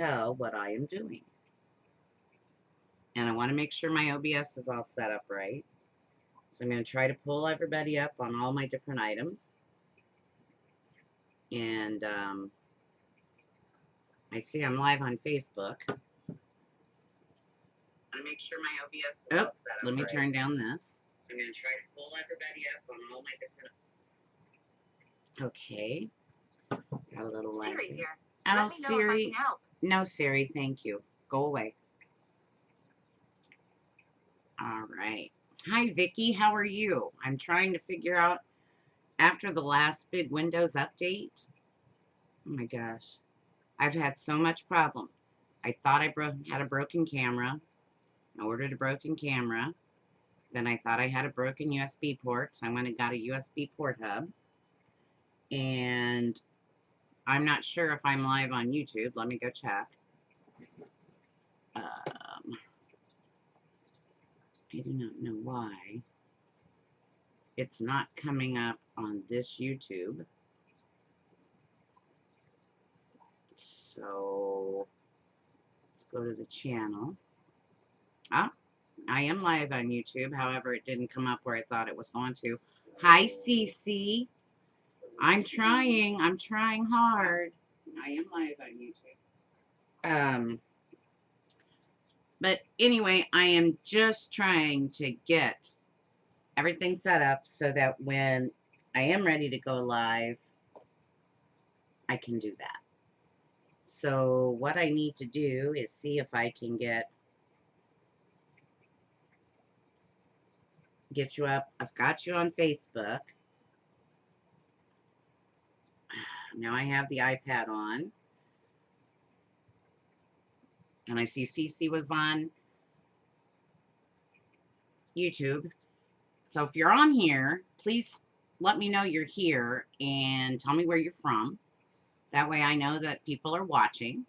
tell what I am doing. And I want to make sure my OBS is all set up right. So I'm going to try to pull everybody up on all my different items. And I see I'm live on Facebook. I want to make sure my OBS is all set up. Let me turn down this. So I'm going to try to pull everybody up on all my different. Okay. Got a little Siri lag. here. Oh, Let me know if I can help. No, Siri, thank you. Go away. All right. Hi, Vicky. How are you? I'm trying to figure out after the last big Windows update. Oh my gosh. I've had so much problem. I thought I had a broken camera. I ordered a broken camera. Then I thought I had a broken USB port. So I went and got a USB port hub. And I'm not sure if I'm live on YouTube. Let me go check. I do not know why it's not coming up on this YouTube. So let's go to the channel. Ah, I am live on YouTube. However, it didn't come up where I thought it was going to. Hi, Cece. I'm trying hard. I am live on YouTube. But anyway, I am just trying to get everything set up so that when I am ready to go live, I can do that. So what I need to do is see if I can get you up. I've got you on Facebook. Now I have the iPad on. And I see Cece was on YouTube. So if you're on here, please let me know you're here and tell me where you're from. That way I know that people are watching.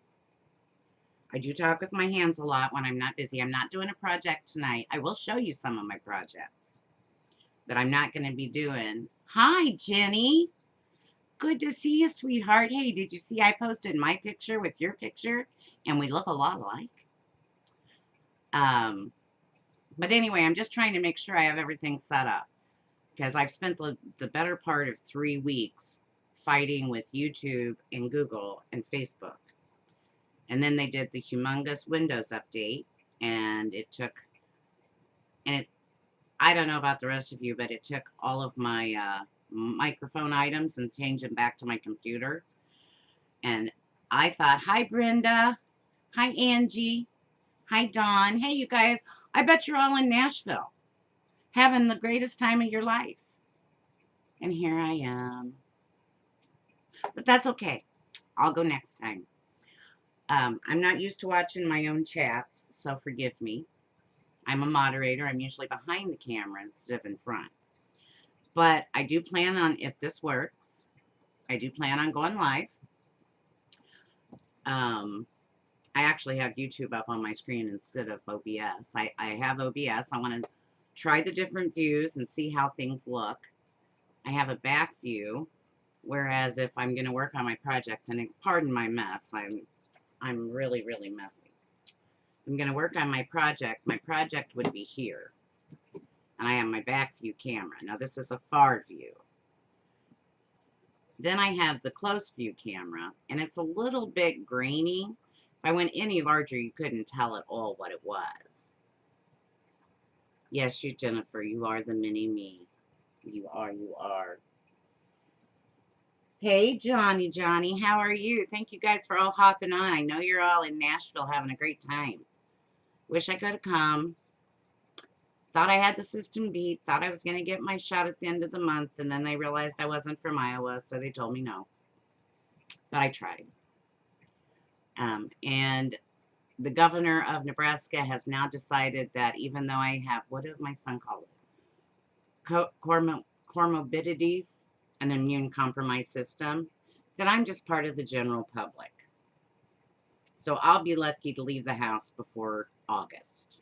I do talk with my hands a lot when I'm not busy. I'm not doing a project tonight. I will show you some of my projects. But I'm not going to be doing... Hi, Jenny. Good to see you, sweetheart. Hey, did you see I posted my picture with your picture? And we look a lot alike. But anyway, I'm just trying to make sure I have everything set up. Because I've spent the better part of 3 weeks fighting with YouTube and Google and Facebook. And then they did the humongous Windows update. And it took... I don't know about the rest of you, but it took all of my microphone items and changed them back to my computer. And I thought, hi, Brenda. Hi, Angie. Hi, Dawn. Hey, you guys. I bet you're all in Nashville having the greatest time of your life. And here I am. But that's okay. I'll go next time. I'm not used to watching my own chats, so forgive me. I'm a moderator. I'm usually behind the camera instead of in front. But I do plan on, if this works, I do plan on going live. I actually have YouTube up on my screen instead of OBS. I have OBS. I want to try the different views and see how things look. I have a back view, whereas if I'm going to work on my project, and pardon my mess, I'm really, really messy. I'm going to work on my project. My project would be here. And I have my back view camera. Now this is a far view. Then I have the close view camera, and it's a little bit grainy. If I went any larger, you couldn't tell at all what it was. Yes, you, Jennifer, you are the mini me. You are, you are. Hey, Johnny, how are you? Thank you guys for all hopping on. I know you're all in Nashville having a great time. Wish I could have come. Thought I had the system beat. Thought I was going to get my shot at the end of the month, and then they realized I wasn't from Iowa, so they told me no. But I tried. And the governor of Nebraska has now decided that even though I have, what does my son call it? Comorbidities, an immune compromised system, that I'm just part of the general public. So I'll be lucky to leave the house before August.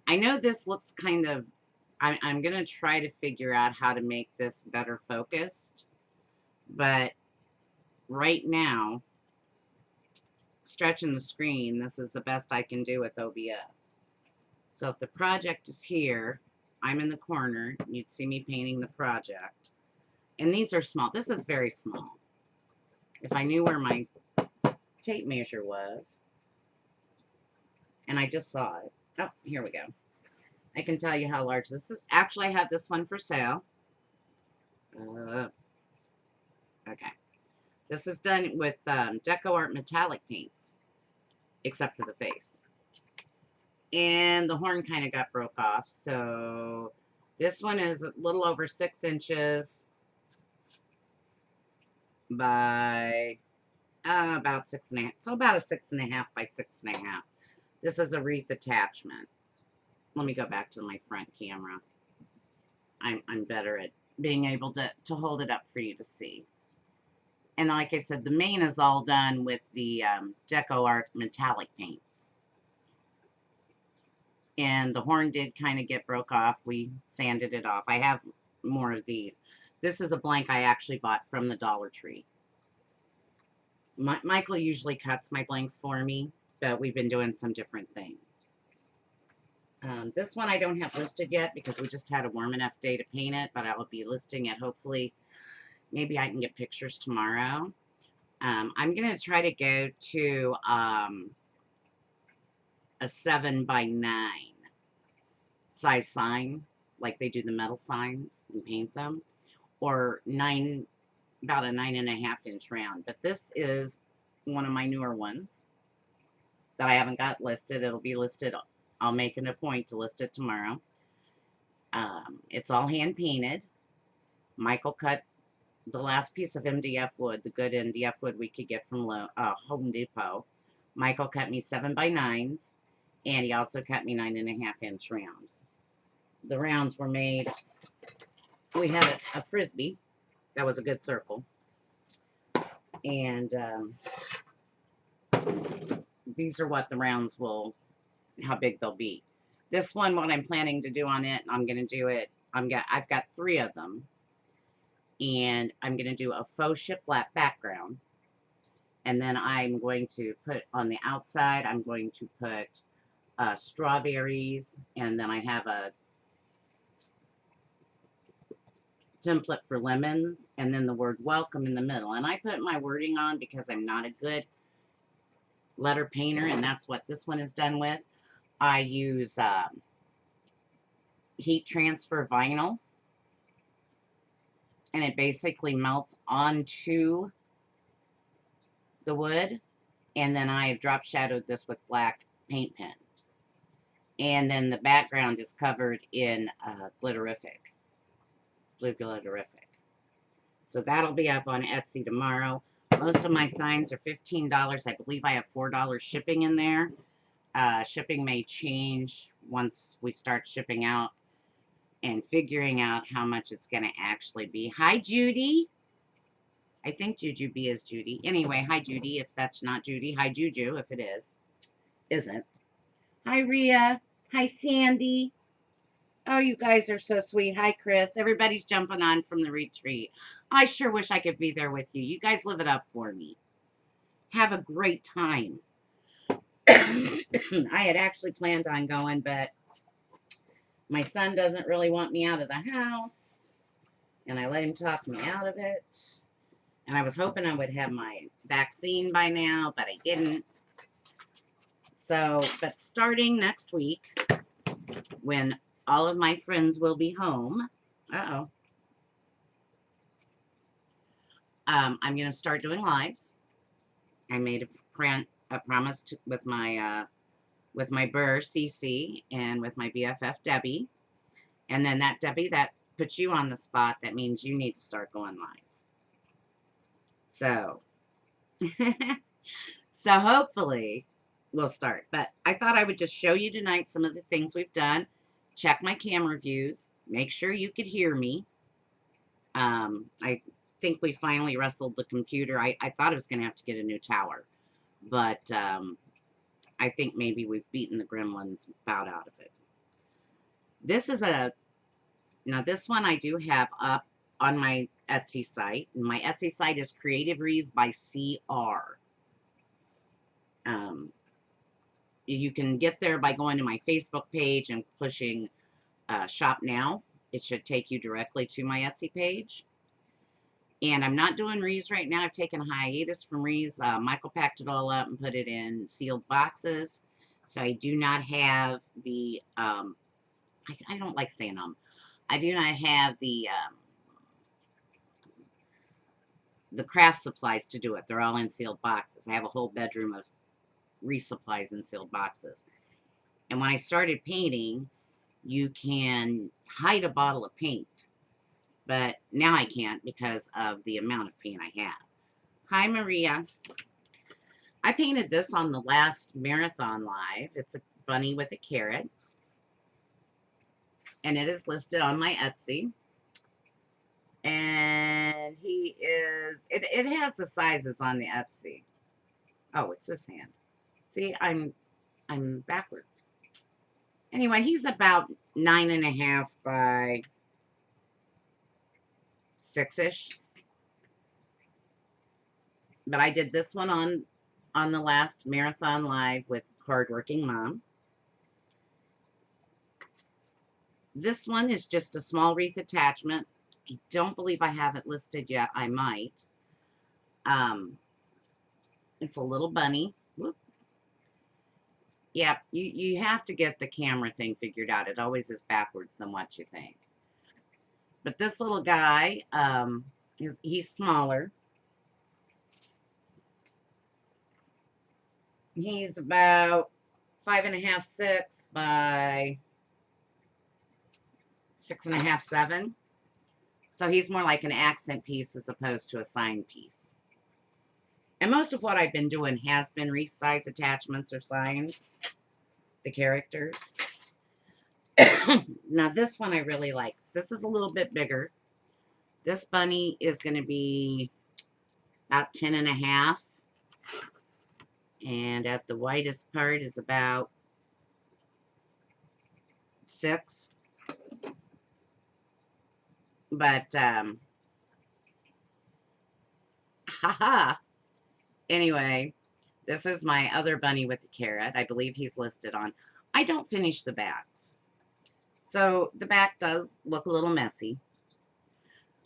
I know this looks kind of, I'm going to try to figure out how to make this better focused, but right now, stretching the screen, this is the best I can do with OBS. So if the project is here, I'm in the corner, you'd see me painting the project. And these are small. This is very small. If I knew where my tape measure was, and I just saw it. Oh, here we go. I can tell you how large this is. Actually, I have this one for sale. Okay. This is done with DecoArt metallic paints, except for the face. And the horn kind of got broke off, so this one is a little over 6 inches by about 6.5. So about a 6.5 by 6.5. This is a wreath attachment. Let me go back to my front camera. I'm better at being able to hold it up for you to see. And like I said, the mane is all done with the DecoArt metallic paints. And the horn did kind of get broke off. We sanded it off. I have more of these. This is a blank I actually bought from the Dollar Tree. Michael usually cuts my blanks for me, but we've been doing some different things. This one I don't have listed yet because we just had a warm enough day to paint it, but I will be listing it hopefully. Maybe I can get pictures tomorrow. I'm going to try to go to a 7 by 9 size sign, like they do the metal signs and paint them, or about a 9.5 inch round. But this is one of my newer ones that I haven't got listed. It'll be listed. I'll make it a point to list it tomorrow. It's all hand painted. Michael cut the last piece of MDF wood, the good MDF wood we could get from Home Depot. Michael cut me 7 by 9s, and he also cut me 9.5 inch rounds. The rounds were made, we had a Frisbee that was a good circle, and these are what the rounds will, how big they'll be. This one, what I'm planning to do on it, I'm going to do it, I've got 3 of them, and I'm going to do a faux shiplap background, and then I'm going to put on the outside, I'm going to put strawberries, and then I have a template for lemons, and then the word welcome in the middle. And I put my wording on because I'm not a good letter painter, and that's what this one is done with. I use heat transfer vinyl, and it basically melts onto the wood, and then I have drop shadowed this with black paint pen. And then the background is covered in glitterific, blue glitterific. So that'll be up on Etsy tomorrow. Most of my signs are $15. I believe I have $4 shipping in there. Shipping may change once we start shipping out and figuring out how much it's going to actually be. Hi, Judy. I think Jujubee is Judy. Anyway, hi, Judy, if that's not Judy. Hi, Juju, if it is. Isn't. Hi, Rhea. Hi, Sandy. Oh, you guys are so sweet. Hi, Chris. Everybody's jumping on from the retreat. I sure wish I could be there with you. You guys live it up for me. Have a great time. I had actually planned on going, but my son doesn't really want me out of the house, and I let him talk me out of it. And I was hoping I would have my vaccine by now, but I didn't. So, but starting next week, when all of my friends will be home, I'm going to start doing lives. I made a promise with my Burr, Cece, and with my BFF, Debbie. And then that, Debbie, that puts you on the spot. That means you need to start going live. So, so hopefully we'll start. But I thought I would just show you tonight some of the things we've done. Check my camera views. Make sure you could hear me. I think we finally wrestled the computer. I thought I was going to have to get a new tower. But I think maybe we've beaten the gremlins about out of it. This is now this one I do have up on my Etsy site. And my Etsy site is Creative Rees by CR. You can get there by going to my Facebook page and pushing shop now. It should take you directly to my Etsy page. And I'm not doing Rees right now. I've taken a hiatus from Rees. Michael packed it all up and put it in sealed boxes. So I do not have the, I don't like saying I do not have the craft supplies to do it. They're all in sealed boxes. I have a whole bedroom of resupplies in sealed boxes. And when I started painting, you can hide a bottle of paint. But now I can't because of the amount of paint I have. Hi, Maria. I painted this on the last Marathon Live. It's a bunny with a carrot. And it is listed on my Etsy. And he is, it has the sizes on the Etsy. Oh, it's this hand. See, I'm backwards. Anyway, he's about 9.5 by 6-ish. But I did this one on the last Marathon Live with Hardworking Mom. This one is just a small wreath attachment. I don't believe I have it listed yet. I might. It's a little bunny. Whoop. Yeah, you have to get the camera thing figured out. It always is backwards than what you think. But this little guy, he's smaller. He's about 5.5, 6 by 6.5, 7. So he's more like an accent piece as opposed to a sign piece. And most of what I've been doing has been resize attachments or signs, the characters. Now this one I really like. This is a little bit bigger. This bunny is going to be about 10.5. And at the widest part is about 6. But, haha. Anyway, this is my other bunny with the carrot. I believe he's listed on. I don't finish the backs. So the back does look a little messy.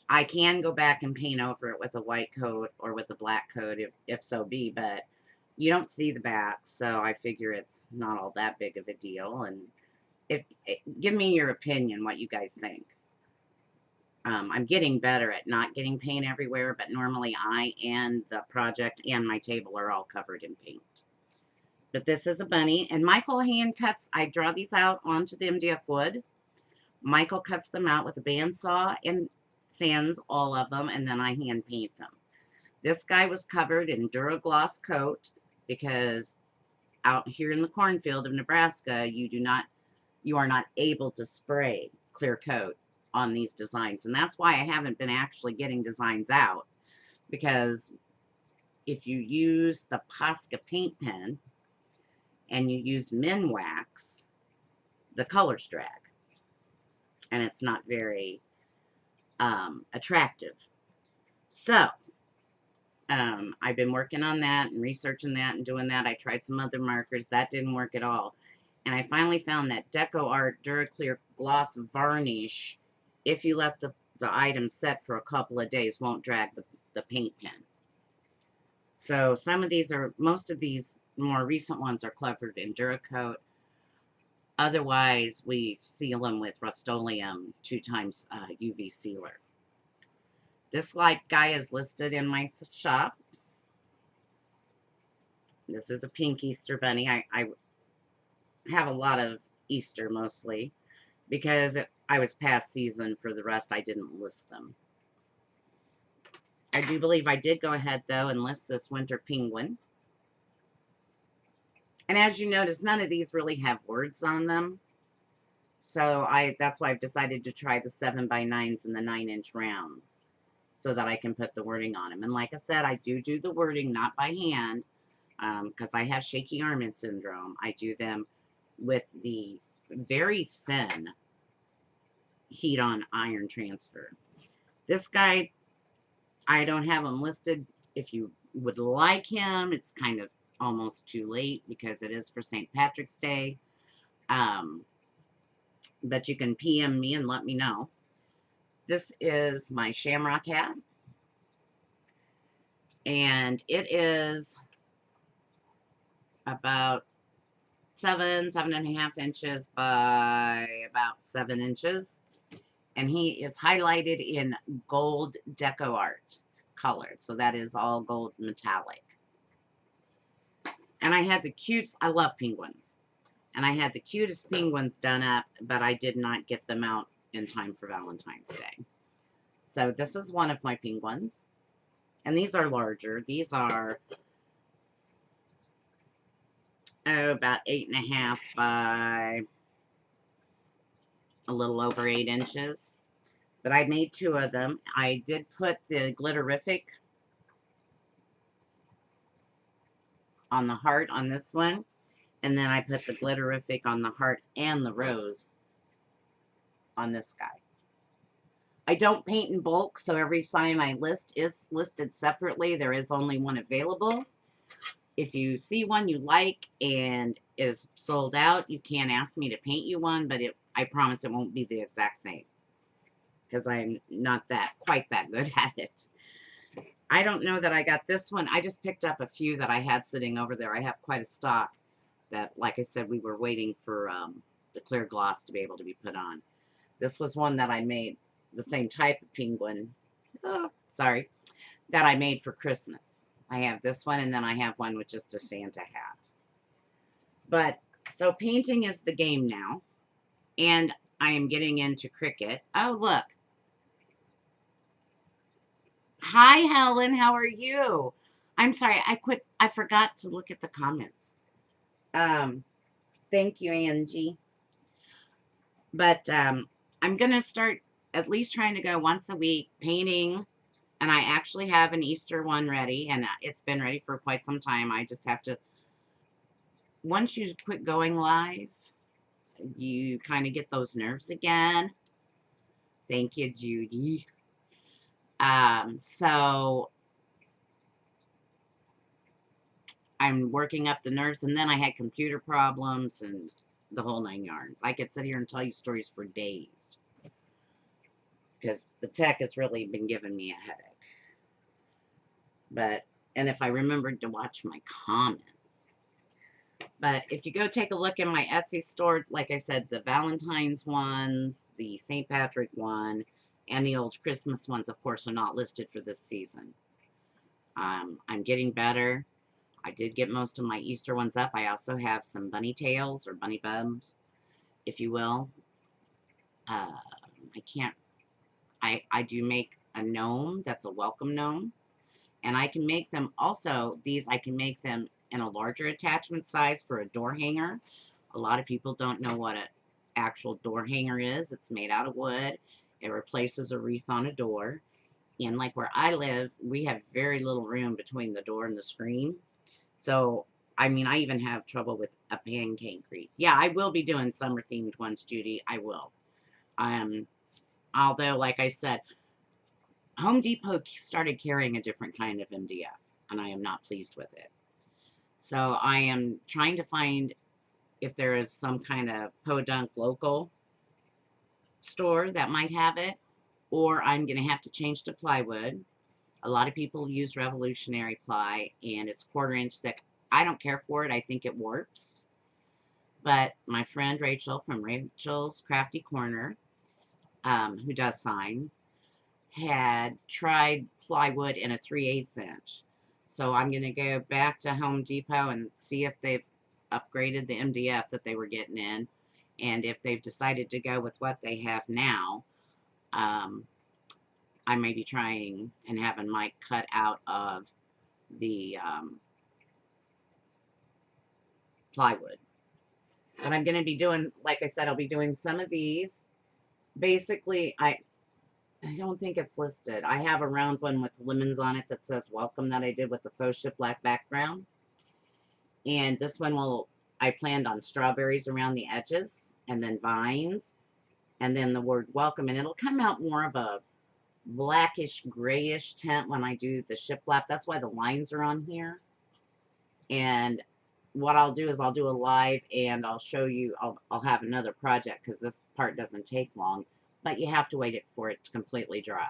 I can go back and paint over it with a white coat or with a black coat if so be, but you don't see the back, so I figure it's not all that big of a deal. And give me your opinion, what you guys think. I'm getting better at not getting paint everywhere, but normally I and the project and my table are all covered in paint. But this is a bunny, and Michael hand cuts. I draw these out onto the MDF wood. Michael cuts them out with a bandsaw and sands all of them, and then I hand paint them. This guy was covered in Duragloss coat because out here in the cornfield of Nebraska, you are not able to spray clear coat on these designs. And that's why I haven't been actually getting designs out, because if you use the Posca paint pen and you use Minwax, the colors drag. And it's not very attractive. So, I've been working on that and researching that and doing that. I tried some other markers. That didn't work at all. And I finally found that Deco Art Duraclear Gloss Varnish, if you let the item set for a couple of days, won't drag the paint pen. So some of these are, most of these more recent ones are covered in Duracoat. Otherwise, we seal them with Rust-Oleum 2x UV sealer. This guy is listed in my shop. This is a pink Easter bunny. I have a lot of Easter mostly because I was past season. For the rest, I didn't list them. I do believe I did go ahead, though, and list this winter penguin. And as you notice, none of these really have words on them. So that's why I've decided to try the 7x9s and the 9-inch rounds, so that I can put the wording on them. And like I said, I do the wording not by hand, because I have shaky arm syndrome. I do them with the very thin heat on iron transfer. This guy, I don't have him listed. If you would like him, it's kind of almost too late because it is for St. Patrick's Day. Um, but you can PM me and let me know. This is my shamrock hat, and it is about 7.5 inches by about 7 inches. And he is highlighted in gold deco art colored. So that is all gold metallic. And I had the cutest, I love penguins. And I had the cutest penguins done up, but I did not get them out in time for Valentine's Day. So this is one of my penguins. And these are larger. These are about 8.5 by a little over 8 inches. But I made 2 of them. I did put the glitterific on the heart on this one. And then I put the glitterific on the heart and the rose on this guy. I don't paint in bulk, so every sign I list is listed separately. There is only one available. If you see one you like and is sold out, you can ask me to paint you one, but I promise it won't be the exact same because I'm not quite that good at it. I don't know that I got this one. I just picked up a few that I had sitting over there. I have quite a stock that, like I said, we were waiting for the clear gloss to be able to be put on. This was one that I made, the same type of penguin, that I made for Christmas. I have this one, and then I have one with just a Santa hat. But, so painting is the game now, and I am getting into Cricut. Oh, look. Hi, Helen, how are you? I'm sorry, I forgot to look at the comments. Thank you, Angie. But, I'm going to start at least trying to go once a week painting. And I actually have an Easter one ready, and it's been ready for quite some time. I just have to, once you quit going live, you kind of get those nerves again. Thank you, Judy. So I'm working up the nerves, and then I had computer problems and the whole 9 yards. I could sit here and tell you stories for days because the tech has really been giving me a headache. But, and if I remembered to watch my comments. But if you go take a look in my Etsy store, like I said, the Valentine's ones, the St. Patrick one, and the old Christmas ones, of course, are not listed for this season. I'm getting better. I did get most of my Easter ones up. I also have some bunny tails or bunny bums, if you will. I do make a gnome that's a welcome gnome. And I can make them also, I can make them in a larger attachment size for a door hanger. A lot of people don't know what an actual door hanger is. It's made out of wood. It replaces a wreath on a door. And like where I live, we have very little room between the door and the screen. So, I mean, I even have trouble with a pancake wreath. Yeah, I will be doing summer themed ones, Judy. I will. Although, like I said, Home Depot started carrying a different kind of MDF, and I am not pleased with it. So I am trying to find if there is some kind of podunk local store that might have it, or I'm going to have to change to plywood. A lot of people use Revolutionary ply, and it's 1/4 inch thick. I don't care for it. I think it warps. But my friend Rachel from Rachel's Crafty Corner, who does signs, had tried plywood in a 3/8 inch. So I'm going to go back to Home Depot and see if they've upgraded the MDF that they were getting in. And if they've decided to go with what they have now, I may be trying and having Mike cut out of the plywood. But I'm going to be doing, like I said, I'll be doing some of these. Basically, I don't think it's listed. I have a round one with lemons on it that says welcome that I did with the faux black background. And this one I planned on strawberries around the edges and then vines and then the word welcome. And it'll come out more of a blackish, grayish tint when I do the shiplap. That's why the lines are on here. And what I'll do is I'll do a live and I'll show you, I'll have another project because this part doesn't take long, but you have to wait for it to completely dry.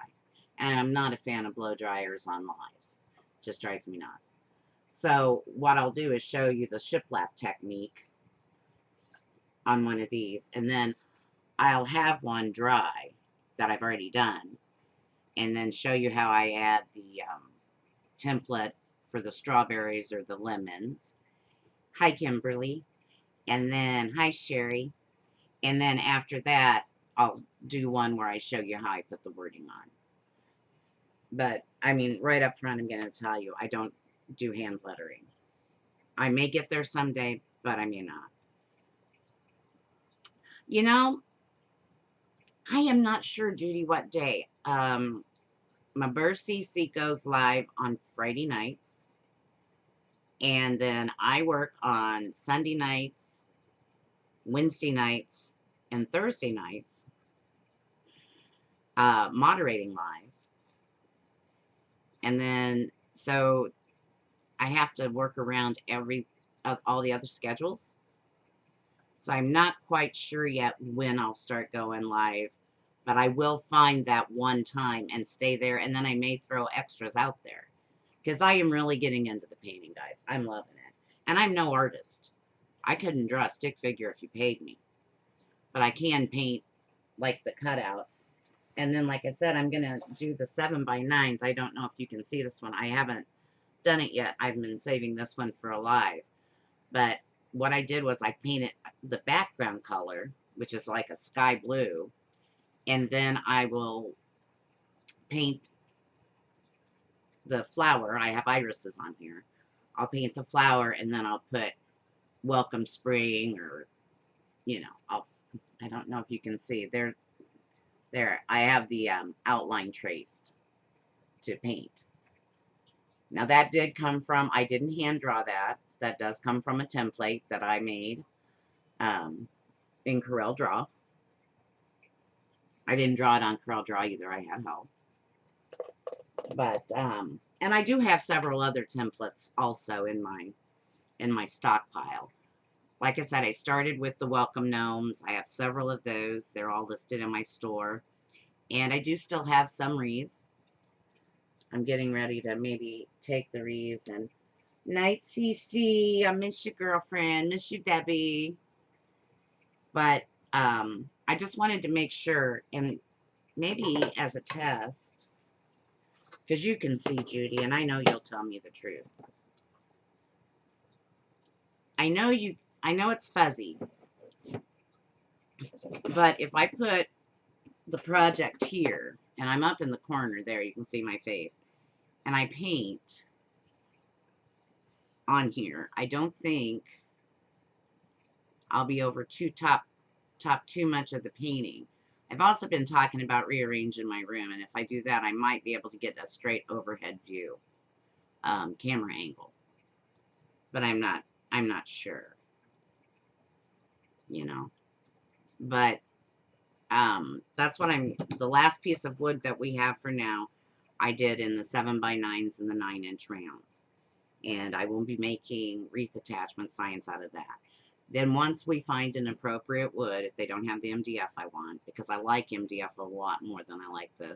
And I'm not a fan of blow dryers on lives. It just drives me nuts. So what I'll do is show you the shiplap technique on one of these, and then I'll have one dry that I've already done, and then show you how I add the template for the strawberries or the lemons. Hi, Kimberly. And then, hi, Sherry. And then after that, I'll do one where I show you how I put the wording on. But, I mean, right up front, I'm going to tell you, I don't do hand lettering. I may get there someday, but I may not. You know, I am not sure, Judy, what day. My Burr CC goes live on Friday nights. And then I work on Sunday nights, Wednesday nights, and Thursday nights, moderating lives. And then, so I have to work around all the other schedules. So I'm not quite sure yet when I'll start going live, but I will find that one time and stay there, and then I may throw extras out there. Because I am really getting into the painting, guys. I'm loving it. And I'm no artist. I couldn't draw a stick figure if you paid me. But I can paint, like, the cutouts. And then, like I said, I'm going to do the 7x9s. I don't know if you can see this one. I haven't done it yet. I've been saving this one for a live. But what I did was I painted the background color, which is like a sky blue. And then I will paint the flower. I have irises on here. I'll paint the flower, and then I'll put welcome spring, or, you know, I don't know if you can see. There, I have the outline traced to paint. Now that did come from, I didn't hand draw that. That does come from a template that I made in Corel Draw. I didn't draw it on Corel Draw either. I had help. But, and I do have several other templates also in my stockpile. Like I said, I started with the welcome gnomes. I have several of those. They're all listed in my store. And I do still have some wreaths. I'm getting ready to maybe take the wreaths. And night, CC. I miss you, girlfriend. Miss you, Debbie. But I just wanted to make sure, and maybe as a test, because you can see, Judy, and I know you'll tell me the truth. I know it's fuzzy, but if I put the project here, and I'm up in the corner there, you can see my face, and I paint on here, I don't think I'll be over top too much of the painting. I've also been talking about rearranging my room, and if I do that, I might be able to get a straight overhead view camera angle. But I'm not sure, you know. But that's what the last piece of wood that we have for now, I did in the 7x9s and the 9-inch rounds. And I will be making wreath attachment signs out of that. Then once we find an appropriate wood, if they don't have the MDF I want, because I like MDF a lot more than I like the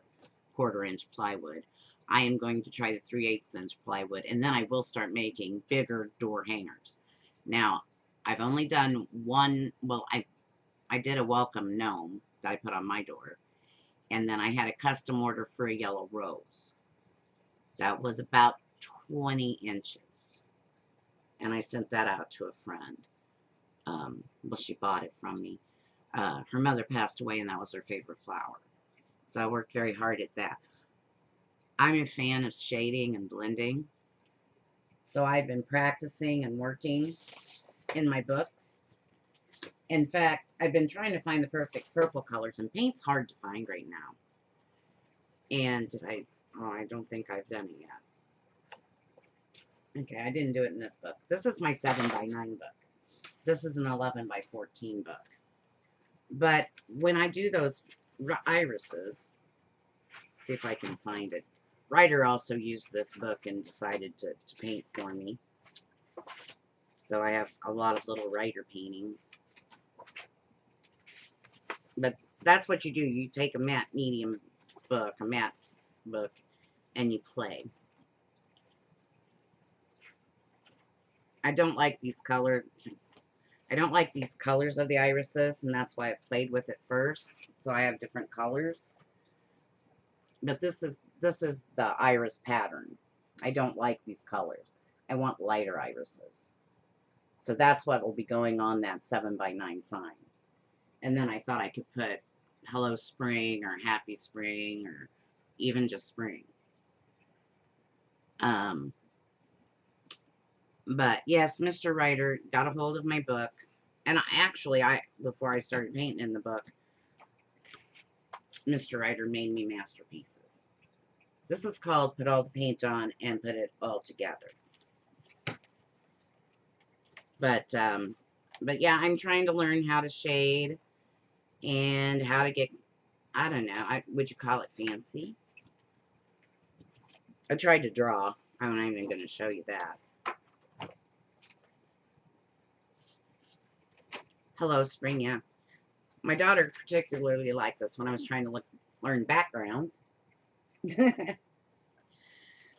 1/4-inch plywood, I am going to try the 3/8-inch plywood, and then I will start making bigger door hangers. Now, I've only done one, well, I did a welcome gnome that I put on my door, and then I had a custom order for a yellow rose. That was about 20 inches, and I sent that out to a friend. Well, she bought it from me. Her mother passed away, and that was her favorite flower. So I worked very hard at that. I'm a fan of shading and blending. So I've been practicing and working in my books. In fact, I've been trying to find the perfect purple colors, and paint's hard to find right now. And I don't think I've done it yet. Okay, I didn't do it in this book. This is my 7x9 book. This is an 11x14 book. But when I do those irises, see if I can find it. Ryder also used this book and decided to paint for me. So I have a lot of little writer paintings. But that's what you do. You take a matte medium book, a matte book, and you play. I don't like these colors. I don't like these colors of the irises, and that's why I played with it first. So I have different colors. But this is the iris pattern. I don't like these colors. I want lighter irises. So that's what will be going on that 7x9 sign. And then I thought I could put Hello Spring or Happy Spring or even just Spring. But yes, Mr. Writer got a hold of my book. And before I started painting in the book, Mr. Writer made me masterpieces. This is called Put All the Paint On and Put It All Together. But yeah, I'm trying to learn how to shade and how to get, I don't know, would you call it fancy? I tried to draw. I'm not even going to show you that. Hello, Spring, yeah. My daughter particularly liked this when I was trying to learn backgrounds.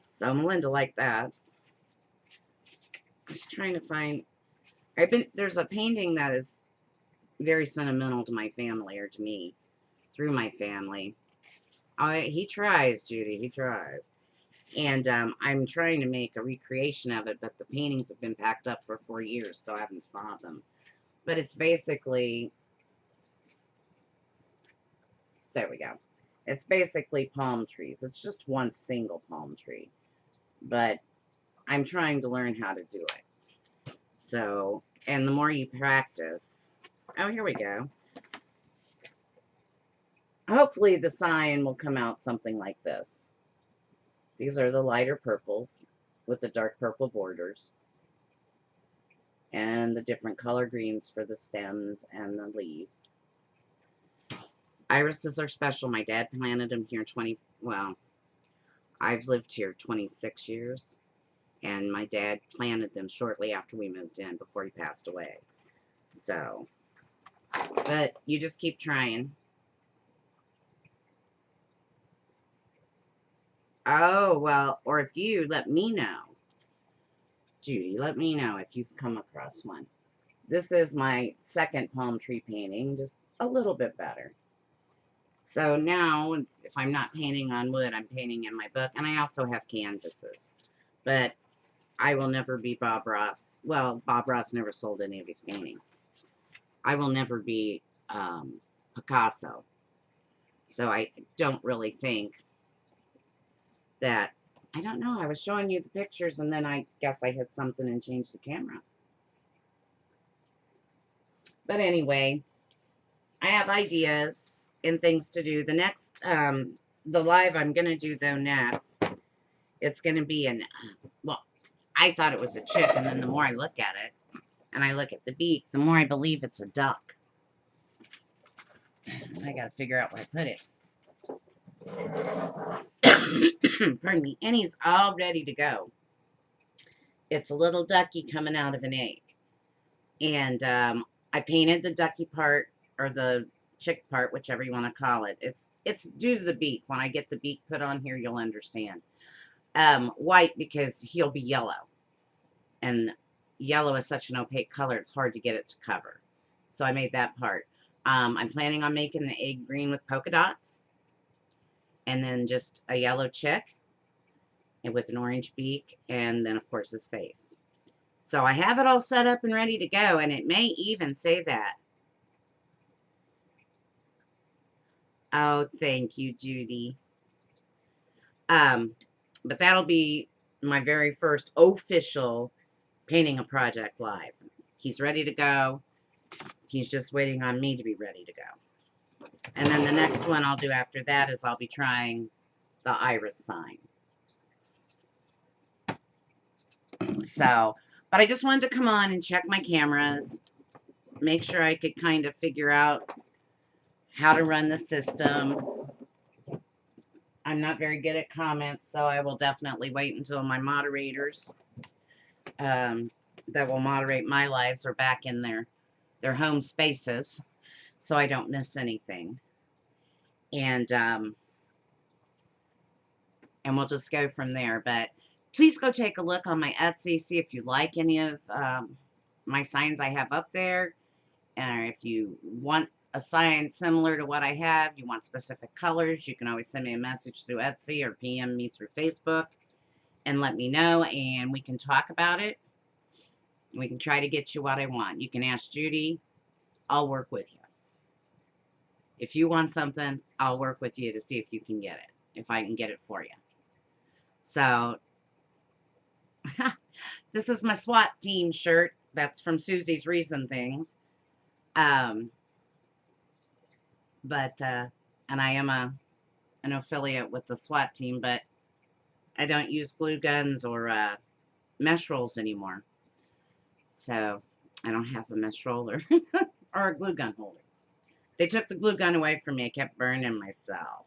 So Melinda liked that. I was trying to find, there's a painting that is very sentimental to my family, or to me, through my family. He tries, Judy, he tries. And I'm trying to make a recreation of it, but the paintings have been packed up for 4 years, so I haven't saw them. But it's basically, there we go. It's basically palm trees. It's just one single palm tree. But I'm trying to learn how to do it. So, and the more you practice, oh, here we go. Hopefully the sign will come out something like this. These are the lighter purples with the dark purple borders. And the different color greens for the stems and the leaves. Irises are special. My dad planted them here I've lived here 26 years. And my dad planted them shortly after we moved in, before he passed away. So, but you just keep trying. Oh, well, or if you let me know, Judy, let me know if you've come across one. This is my second palm tree painting, just a little bit better. So now, if I'm not painting on wood, I'm painting in my book, and I also have canvases. But I will never be Bob Ross. Well, Bob Ross never sold any of his paintings. I will never be Picasso. So I don't really think that, I don't know, I was showing you the pictures and then I guess I hit something and changed the camera. But anyway, I have ideas and things to do. The next, the live I'm going to do though next, it's going to be well, I thought it was a chick, and then the more I look at it, and I look at the beak, the more I believe it's a duck. I got to figure out where I put it. Pardon me. And he's all ready to go. It's a little ducky coming out of an egg. And I painted the ducky part, or the chick part, whichever you want to call it. It's due to the beak. When I get the beak put on here, you'll understand. White, because he'll be yellow. And yellow is such an opaque color, it's hard to get it to cover. So I made that part. I'm planning on making the egg green with polka dots. And then just a yellow chick. And with an orange beak. And then, of course, his face. So I have it all set up and ready to go. And it may even say that. Oh, thank you, Judy. But that'll be my very first official painting a project live. He's ready to go. He's just waiting on me to be ready to go. And then the next one I'll do after that is I'll be trying the iris sign. So, but I just wanted to come on and check my cameras, make sure I could kind of figure out how to run the system. I'm not very good at comments, so I will definitely wait until my moderators that will moderate my lives are back in their home spaces, so I don't miss anything. And and we'll just go from there. But please go take a look on my Etsy, see if you like any of my signs I have up there. And if you want a sign similar to what I have, you want specific colors, you can always send me a message through Etsy or PM me through Facebook and let me know, and we can talk about it. We can try to get you what I want. You can ask Judy. I'll work with you. If you want something, I'll work with you to see if you can get it, if I can get it for you. So, this is my SWAT team shirt. That's from Susie's Reason Things. Um, and I am an affiliate with the SWAT team, but I don't use glue guns or mesh rolls anymore. So, I don't have a mesh roller or a glue gun holder. They took the glue gun away from me. I kept burning myself.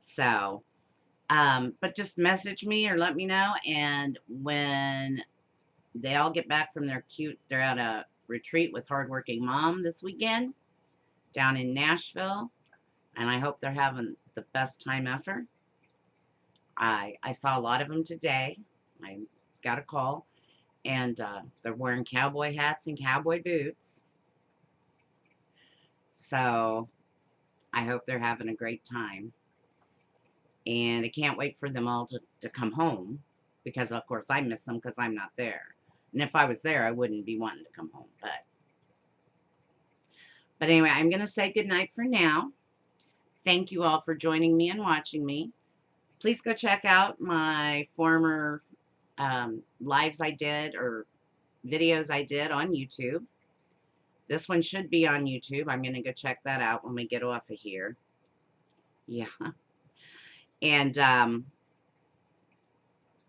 So, but just message me or let me know. And when they all get back from they're at a retreat with Hardworking Mom this weekend down in Nashville. And I hope they're having the best time ever. I saw a lot of them today. I got a call. And they're wearing cowboy hats and cowboy boots. So I hope they're having a great time. And I can't wait for them all to come home, because of course I miss them because I'm not there. And if I was there, I wouldn't be wanting to come home. But anyway, I'm going to say goodnight for now. Thank you all for joining me and watching me. Please go check out my former lives I did or videos I did on YouTube. This one should be on YouTube. I'm going to go check that out when we get off of here. Yeah. And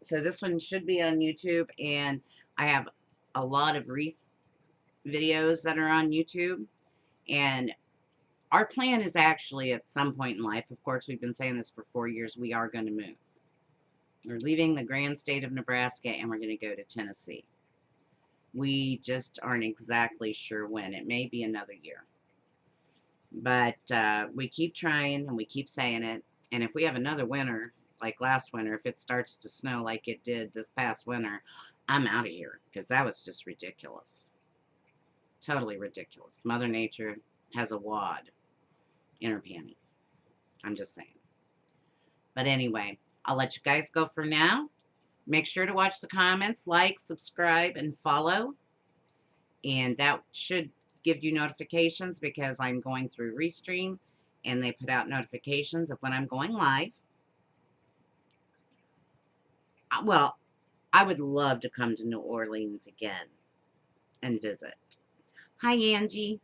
so this one should be on YouTube, and I have a lot of wreath videos that are on YouTube. And our plan is actually at some point in life, of course, we've been saying this for 4 years, we are going to move. We're leaving the grand state of Nebraska, and we're going to go to Tennessee. We just aren't exactly sure when. It may be another year. But we keep trying, and we keep saying it. And if we have another winter, like last winter, if it starts to snow like it did this past winter, I'm out of here, because that was just ridiculous. Totally ridiculous. Mother Nature has a wad in her panties. I'm just saying. But anyway, I'll let you guys go for now. Make sure to watch the comments, like, subscribe, and follow. And that should give you notifications, because I'm going through Restream, and they put out notifications of when I'm going live. Well, I would love to come to New Orleans again and visit. Hi, Angie.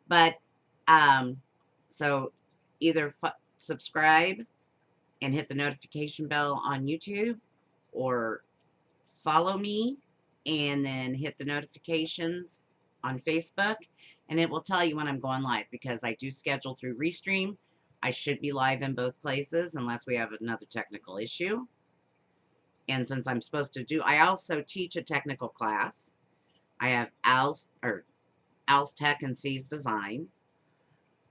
But, so either subscribe and hit the notification bell on YouTube, or follow me and then hit the notifications on Facebook, and it will tell you when I'm going live, because I do schedule through Restream. I should be live in both places unless we have another technical issue. And since I'm supposed to I also teach a technical class. I have Al's Tech and C's Design.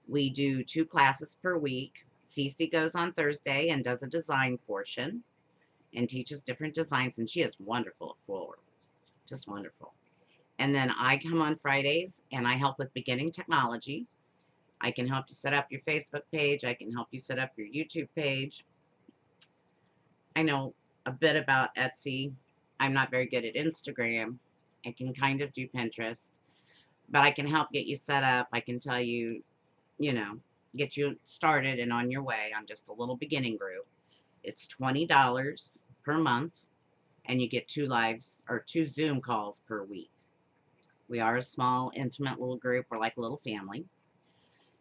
We do 2 classes per week. Cece goes on Thursday and does a design portion and teaches different designs, and she is wonderful at florals. Just wonderful. And then I come on Fridays, and I help with beginning technology. I can help you set up your Facebook page. I can help you set up your YouTube page. I know a bit about Etsy. I'm not very good at Instagram. I can kind of do Pinterest. But I can help get you set up. I can tell you, get you started and on your way. I'm just a little beginning group. It's $20 per month, and you get 2 Zoom calls per week. We are a small, intimate little group. We're like a little family.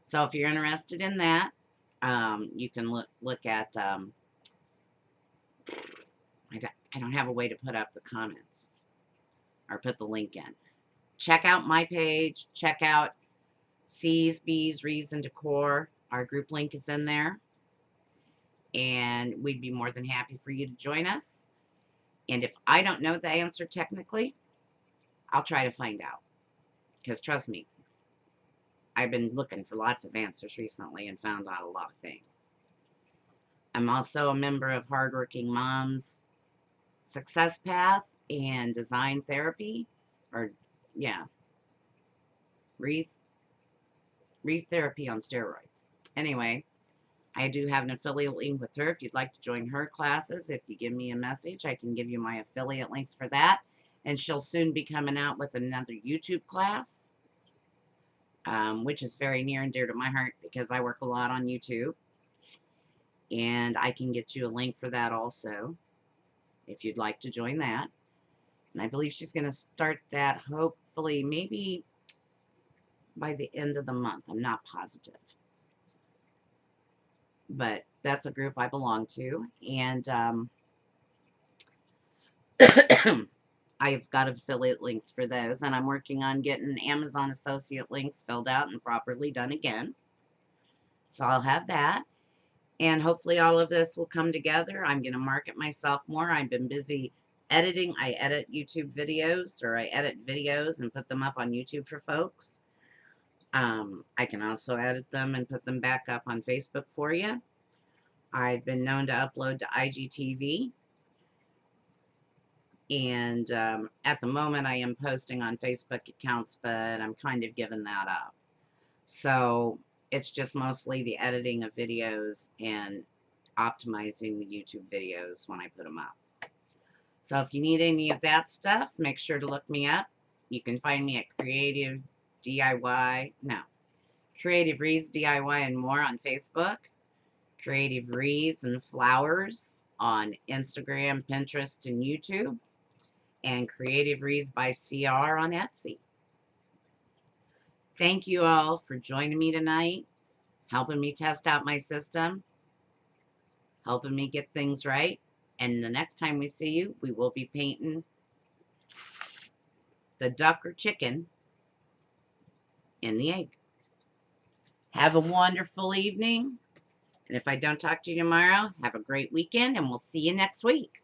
So if you're interested in that, you can look at, I don't have a way to put up the comments or put the link in. Check out my page. Check out C's, B's, Reason Decor. Our group link is in there. And we'd be more than happy for you to join us. And if I don't know the answer technically, I'll try to find out. Because trust me, I've been looking for lots of answers recently and found out a lot of things. I'm also a member of Hardworking Moms Success Path and Design Therapy. Or, yeah, Wreath Therapy on steroids. Anyway, I do have an affiliate link with her. If you'd like to join her classes, if you give me a message, I can give you my affiliate links for that. And she'll soon be coming out with another YouTube class, which is very near and dear to my heart because I work a lot on YouTube. And I can get you a link for that also, if you'd like to join that. And I believe she's going to start that hopefully maybe by the end of the month. I'm not positive. But that's a group I belong to. And I've got affiliate links for those. And I'm working on getting Amazon associate links filled out and properly done again. So I'll have that. And hopefully all of this will come together. I'm going to market myself more. I've been busy editing. I edit YouTube videos, or I edit videos and put them up on YouTube for folks. I can also edit them and put them back up on Facebook for you. I've been known to upload to IGTV. And at the moment I am posting on Facebook accounts, but I'm kind of giving that up. So it's just mostly the editing of videos and optimizing the YouTube videos when I put them up. So if you need any of that stuff, make sure to look me up. You can find me at Creative Rees DIY and more on Facebook, Creative Rees and Flowers on Instagram, Pinterest, and YouTube, and Creative Rees by CR on Etsy. Thank you all for joining me tonight, helping me test out my system, helping me get things right. And the next time we see you, we will be painting the duck or chicken in the egg. Have a wonderful evening. And if I don't talk to you tomorrow, have a great weekend, and we'll see you next week.